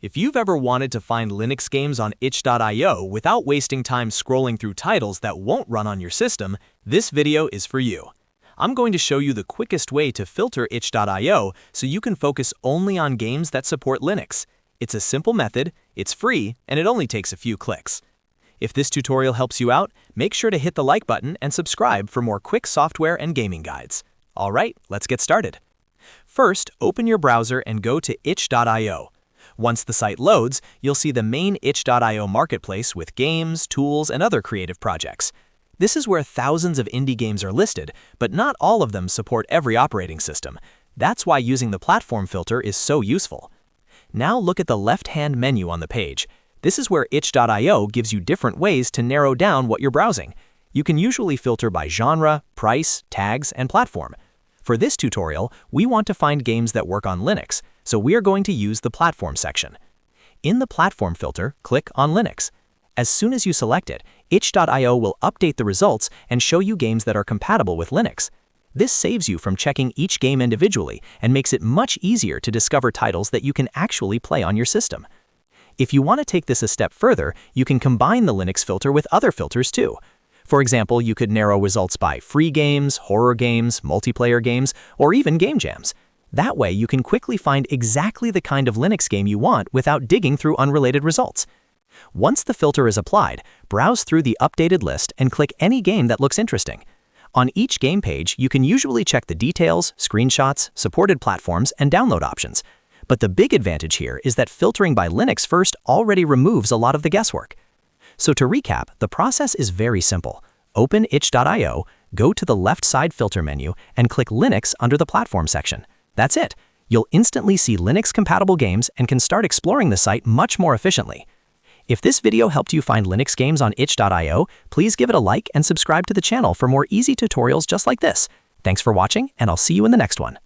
If you've ever wanted to find Linux games on itch.io without wasting time scrolling through titles that won't run on your system, this video is for you. I'm going to show you the quickest way to filter itch.io so you can focus only on games that support Linux. It's a simple method, it's free, and it only takes a few clicks. If this tutorial helps you out, make sure to hit the like button and subscribe for more quick software and gaming guides. Alright, let's get started. First, open your browser and go to itch.io. Once the site loads, you'll see the main itch.io marketplace with games, tools, and other creative projects. This is where thousands of indie games are listed, but not all of them support every operating system. That's why using the platform filter is so useful. Now look at the left-hand menu on the page. This is where itch.io gives you different ways to narrow down what you're browsing. You can usually filter by genre, price, tags, and platform. For this tutorial, we want to find games that work on Linux, so we are going to use the platform section. In the platform filter, click on Linux. As soon as you select it, itch.io will update the results and show you games that are compatible with Linux. This saves you from checking each game individually and makes it much easier to discover titles that you can actually play on your system. If you want to take this a step further, you can combine the Linux filter with other filters too. For example, you could narrow results by free games, horror games, multiplayer games, or even game jams. That way, you can quickly find exactly the kind of Linux game you want without digging through unrelated results. Once the filter is applied, browse through the updated list and click any game that looks interesting. On each game page, you can usually check the details, screenshots, supported platforms, and download options. But the big advantage here is that filtering by Linux first already removes a lot of the guesswork. So to recap, the process is very simple. Open itch.io, go to the left side filter menu, and click Linux under the platform section. That's it. You'll instantly see Linux-compatible games and can start exploring the site much more efficiently. If this video helped you find Linux games on itch.io, please give it a like and subscribe to the channel for more easy tutorials just like this. Thanks for watching, and I'll see you in the next one.